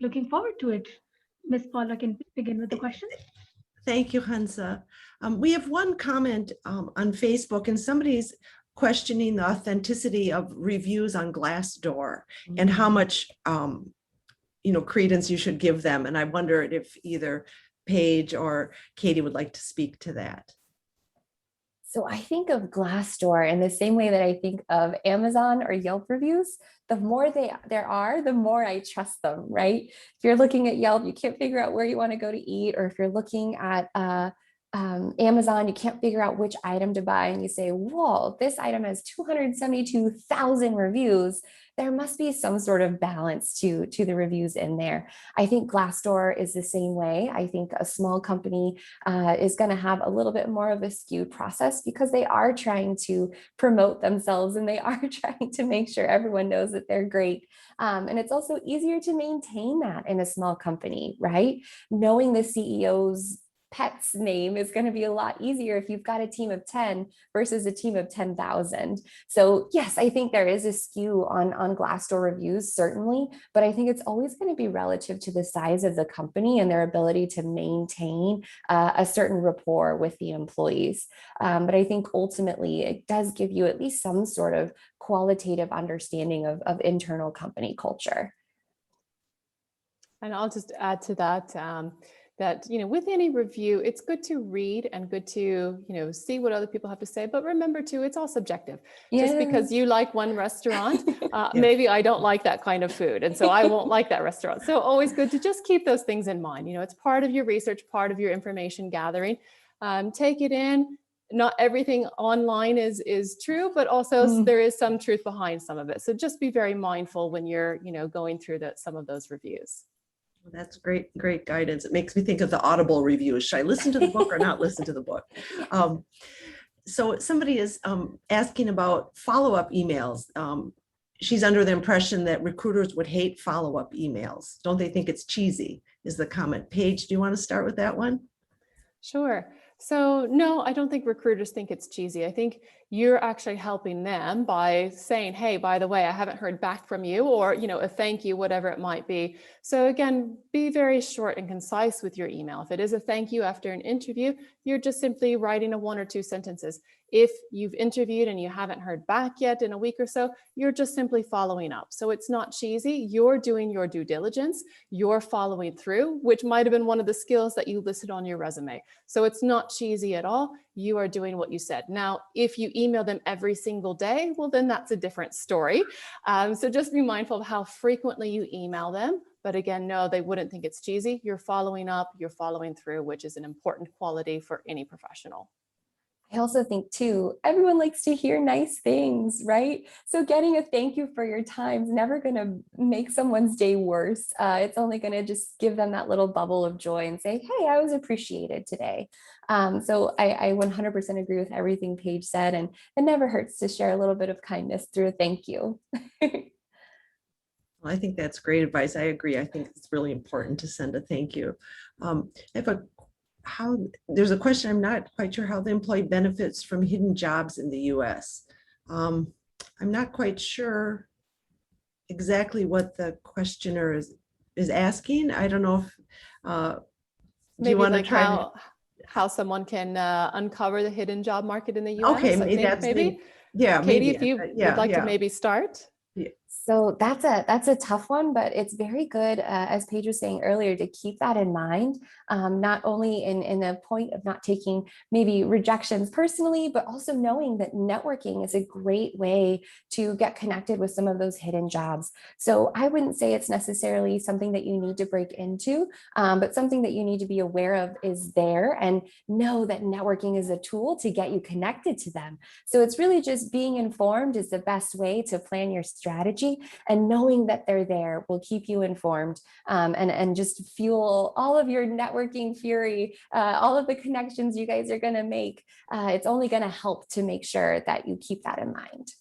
looking forward to it. Ms. Paula can begin with the questions. Thank you, Hansa. We have one comment on Facebook, and somebody's questioning the authenticity of reviews on Glassdoor and how much credence you should give them. And I wonder if either Paige or Katie would like to speak to that. So I think of Glassdoor in the same way that I think of Amazon or Yelp reviews. The more there are, the more I trust them, right? If you're looking at Yelp, you can't figure out where you want to go to eat, or if you're looking at Amazon, you can't figure out which item to buy, and you say, whoa, this item has 272,000 reviews. There must be some sort of balance to the reviews in there. I think Glassdoor is the same way. I think a small company is going to have a little bit more of a skewed process because they are trying to promote themselves and they are trying to make sure everyone knows that they're great. And it's also easier to maintain that in a small company, right? Knowing the CEO's pet's name is going to be a lot easier if you've got a team of 10 versus a team of 10,000. So yes, I think there is a skew on Glassdoor reviews, certainly, but I think it's always going to be relative to the size of the company and their ability to maintain a certain rapport with the employees. But I think ultimately it does give you at least some sort of qualitative understanding of internal company culture. And I'll just add to that, that, with any review, it's good to read and good to, see what other people have to say. But remember too, it's all subjective. Just because you like one restaurant, maybe I don't like that kind of food. And so I won't like that restaurant. So always good to just keep those things in mind. It's part of your research, part of your information gathering. Take it in. Not everything online is true, but also there is some truth behind some of it. So just be very mindful when you're, going through some of those reviews. That's great guidance. It makes me think of the Audible reviews. Should I listen to the book or not listen to the book? So somebody is asking about follow-up emails. She's under the impression that recruiters would hate follow-up emails. Don't they think it's cheesy, is the comment. Paige, do you want to start with that one? Sure. So no, I don't think recruiters think it's cheesy. I think you're actually helping them by saying, hey, by the way, I haven't heard back from you, or, a thank you, whatever it might be. So again, be very short and concise with your email. If it is a thank you after an interview, you're just simply writing 1 or 2 sentences. If you've interviewed and you haven't heard back yet in a week or so, you're just simply following up. So it's not cheesy. You're doing your due diligence. You're following through, which might have been one of the skills that you listed on your resume. So it's not cheesy at all. You are doing what you said. Now, if you email them every single day, well, then that's a different story. So just be mindful of how frequently you email them. But again, no, they wouldn't think it's cheesy. You're following up, you're following through, which is an important quality for any professional. I also think too, everyone likes to hear nice things, right? So getting a thank you for your time is never going to make someone's day worse. It's only going to just give them that little bubble of joy and say, hey, I was appreciated today. So I 100% agree with everything Paige said, and it never hurts to share a little bit of kindness through a thank you. I think that's great advice. I agree. I think it's really important to send a thank you. There's a question. I'm not quite sure how the employee benefits from hidden jobs in the US. I'm not quite sure exactly what the questioner is asking. I don't know if do you want to try how someone can uncover the hidden job market in the US? Okay, maybe. Yeah, Katie, maybe. if you would like to maybe start. So that's a tough one, but it's very good, as Paige was saying earlier, to keep that in mind, not only in the point of not taking maybe rejections personally, but also knowing that networking is a great way to get connected with some of those hidden jobs. So I wouldn't say it's necessarily something that you need to break into, but something that you need to be aware of is there, and know that networking is a tool to get you connected to them. So it's really just being informed is the best way to plan your strategy, and knowing that they're there will keep you informed, and just fuel all of your networking fury, all of the connections you guys are going to make. It's only going to help to make sure that you keep that in mind.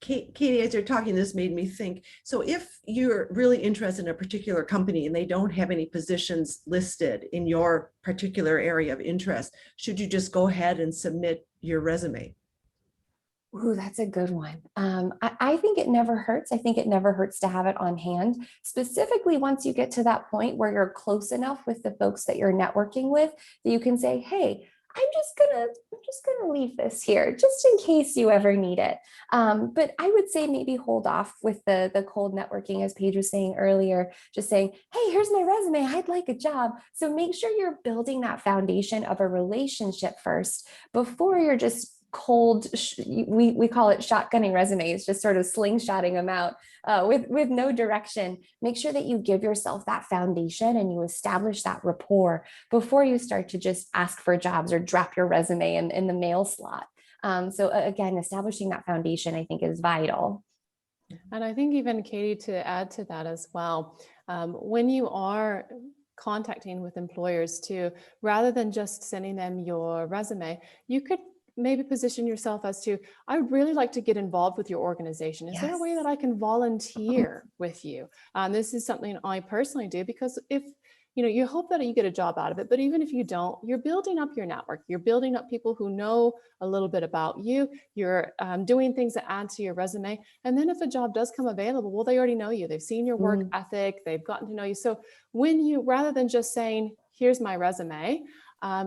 Katie, as you're talking, this made me think. So if you're really interested in a particular company and they don't have any positions listed in your particular area of interest, should you just go ahead and submit your resume? Ooh, that's a good one. I think it never hurts. I think it never hurts to have it on hand, specifically once you get to that point where you're close enough with the folks that you're networking with that you can say, hey, I'm just gonna leave this here just in case you ever need it. But I would say maybe hold off with the cold networking, as Paige was saying earlier, just saying, hey, here's my resume, I'd like a job. So make sure you're building that foundation of a relationship first before you're just cold, we call it shotgunning resumes, just sort of slingshotting them out with no direction. Make sure that you give yourself that foundation and you establish that rapport before you start to just ask for jobs or drop your resume in the mail slot. So again, establishing that foundation, I think, is vital. And I think even, Katie, to add to that as well, when you are contacting with employers too, rather than just sending them your resume, you could maybe position yourself as to, I would really like to get involved with your organization. Is there a way that I can volunteer with you? This is something I personally do, because if you hope that you get a job out of it. But even if you don't, you're building up your network. You're building up people who know a little bit about you. You're doing things that add to your resume. And then if a job does come available, well, they already know you. They've seen your work ethic. They've gotten to know you. So when you, rather than just saying, here's my resume,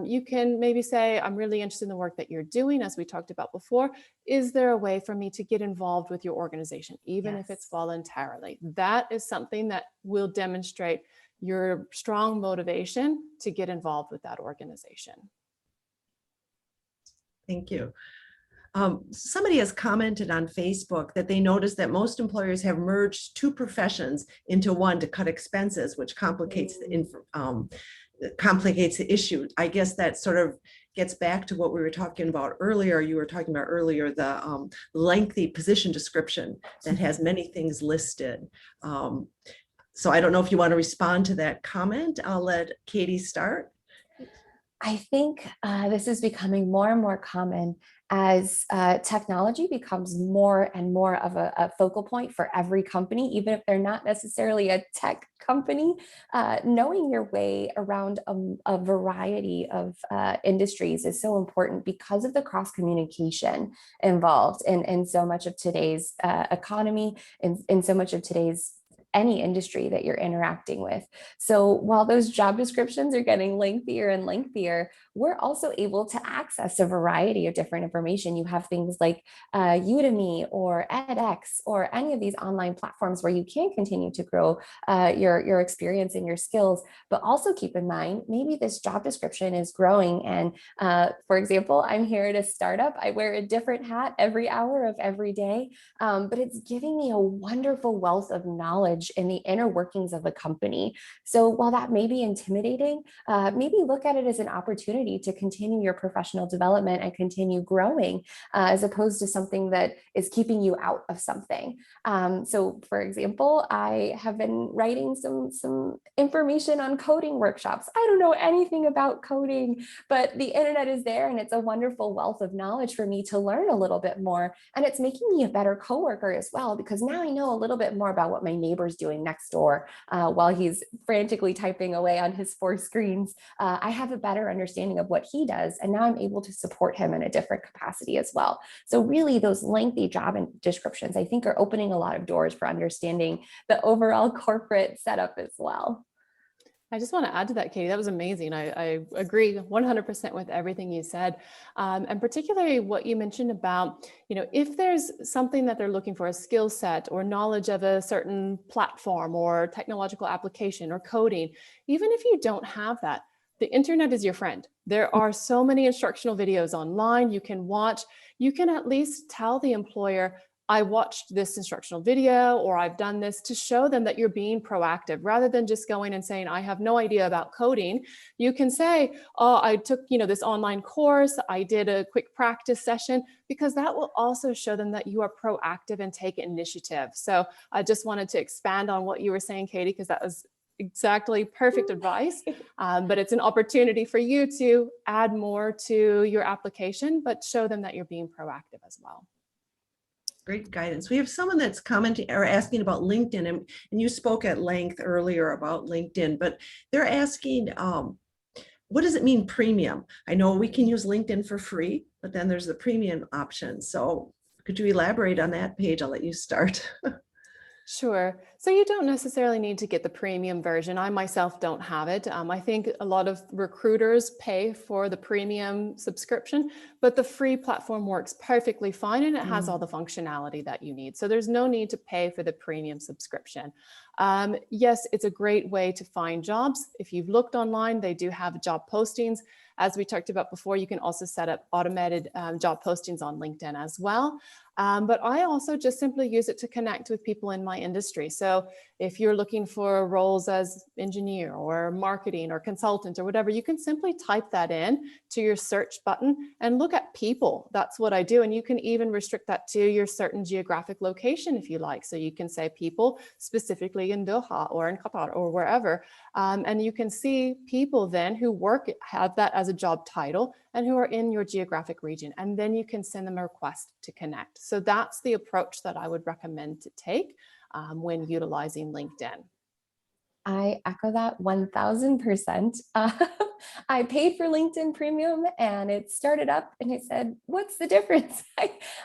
you can maybe say, I'm really interested in the work that you're doing, as we talked about before. Is there a way for me to get involved with your organization, even if it's voluntarily? That is something that will demonstrate your strong motivation to get involved with that organization. Thank you. Somebody has commented on Facebook that they noticed that most employers have merged two professions into one to cut expenses, which complicates the issue. I guess that sort of gets back to what we were talking about earlier. You were talking about earlier, the lengthy position description that has many things listed. So I don't know if you want to respond to that comment. I'll let Katie start. I think this is becoming more and more common as technology becomes more and more of a focal point for every company, even if they're not necessarily a tech company. Knowing your way around a variety of industries is so important because of the cross communication involved in so much of today's economy, in so much of today's any industry that you're interacting with. So while those job descriptions are getting lengthier and lengthier, we're also able to access a variety of different information. You have things like Udemy or edX or any of these online platforms where you can continue to grow your experience and your skills, but also keep in mind, maybe this job description is growing. And for example, I'm here at a startup. I wear a different hat every hour of every day, but it's giving me a wonderful wealth of knowledge in the inner workings of a company. So while that may be intimidating, maybe look at it as an opportunity to continue your professional development and continue growing, as opposed to something that is keeping you out of something. So for example, I have been writing some information on coding workshops. I don't know anything about coding, but the internet is there and it's a wonderful wealth of knowledge for me to learn a little bit more. And it's making me a better coworker as well, because now I know a little bit more about what my neighbor's doing next door while he's frantically typing away on his 4 screens. I have a better understanding of what he does, and now I'm able to support him in a different capacity as well. So really those lengthy job descriptions, I think, are opening a lot of doors for understanding the overall corporate setup as well. I just want to add to that, Katie. That was amazing. I agree 100% with everything you said. And particularly what you mentioned about, if there's something that they're looking for, a skill set or knowledge of a certain platform or technological application or coding, even if you don't have that, the internet is your friend. There are so many instructional videos online you can watch. You can at least tell the employer, I watched this instructional video, or I've done this, to show them that you're being proactive rather than just going and saying, I have no idea about coding. You can say, oh, I took, this online course, I did a quick practice session, because that will also show them that you are proactive and take initiative. So I just wanted to expand on what you were saying, Katie, because that was exactly perfect advice. But it's an opportunity for you to add more to your application, but show them that you're being proactive as well. Great guidance. We have someone that's commenting or asking about LinkedIn, and you spoke at length earlier about LinkedIn, but they're asking, what does it mean premium? I know we can use LinkedIn for free, but then there's the premium option. So could you elaborate on that, Paige? I'll let you start. Sure. So you don't necessarily need to get the premium version. I myself don't have it. I think a lot of recruiters pay for the premium subscription, but the free platform works perfectly fine and it has all the functionality that you need. So there's no need to pay for the premium subscription. Yes, it's a great way to find jobs. If you've looked online, they do have job postings. As we talked about before, you can also set up automated job postings on LinkedIn as well. But I also just simply use it to connect with people in my industry. So if you're looking for roles as engineer or marketing or consultant or whatever, you can simply type that in to your search button and look at people. That's what I do. And you can even restrict that to your certain geographic location if you like. So you can say people specifically in Doha or in Qatar or wherever. And you can see people then who have that as a job title and who are in your geographic region. And then you can send them a request to connect. So that's the approach that I would recommend to take when utilizing LinkedIn. I echo that 1000%. I paid for LinkedIn Premium and it started up and it said, what's the difference?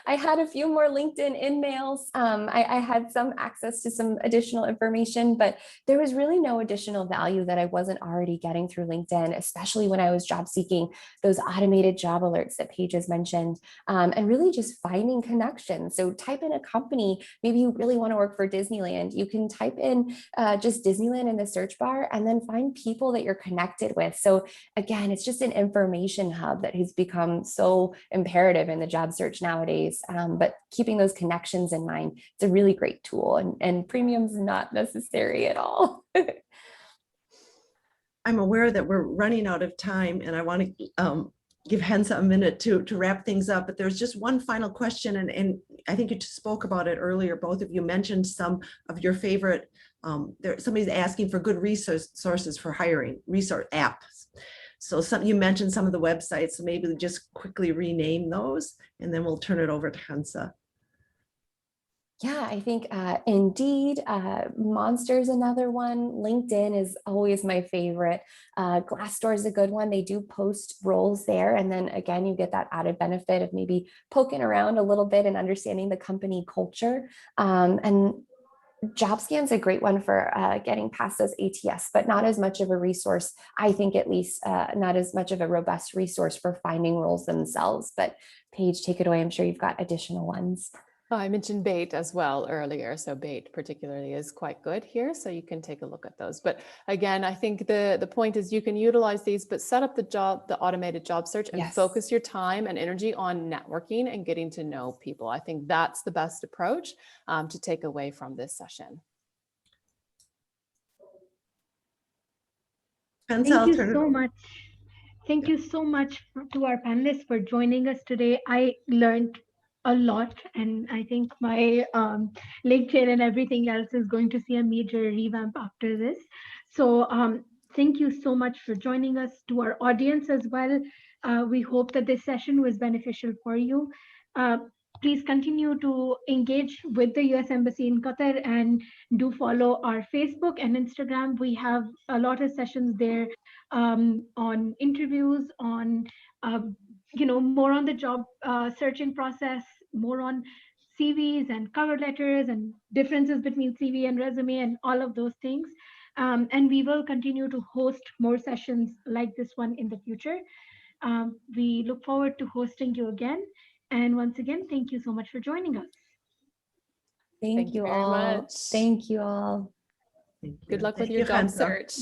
I had a few more LinkedIn in-mails. I had some access to some additional information, but there was really no additional value that I wasn't already getting through LinkedIn, especially when I was job seeking, those automated job alerts that Paige has mentioned, and really just finding connections. So type in a company, maybe you really want to work for Disneyland, you can type in just Disneyland in the search bar and then find people that you're connected with. So again, it's just an information hub that has become so imperative in the job search nowadays. But keeping those connections in mind, it's a really great tool, and premium's not necessary at all. I'm aware that we're running out of time and I want to give Hensa a minute to wrap things up, but there's just one final question. And I think you spoke about it earlier. Both of you mentioned some of your favorite, somebody's asking for good resources for hiring, resource apps. So you mentioned some of the websites, so maybe just quickly rename those and then we'll turn it over to Hensa. Yeah, I think Indeed, Monster is another one. LinkedIn is always my favorite. Glassdoor is a good one. They do post roles there. And then again, you get that added benefit of maybe poking around a little bit and understanding the company culture. And JobScan's a great one for getting past those ATS, but not as much of a resource, I think at least, not as much of a robust resource for finding roles themselves. But Paige, take it away. I'm sure you've got additional ones. Oh, I mentioned Bait as well earlier. So Bait particularly is quite good here. So you can take a look at those. But again, I think the point is you can utilize these, but set up the automated job search and focus your time and energy on networking and getting to know people. I think that's the best approach to take away from this session. Hensa, Thank I'll you turn it so over. much. Thank you so much to our panelists for joining us today. I learned a lot, and I think my LinkedIn and everything else is going to see a major revamp after this. So thank you so much for joining us. To our audience as well, we hope that this session was beneficial for you. Please continue to engage with the US Embassy in Qatar and do follow our Facebook and Instagram. We have a lot of sessions there on interviews, on more on the job searching process, more on CVs and cover letters and differences between CV and resume and all of those things. And we will continue to host more sessions like this one in the future. We look forward to hosting you again. And once again, thank you so much for joining us. Thank you very all. much. Thank you all. Good luck with Thank your you, job Hensa. search.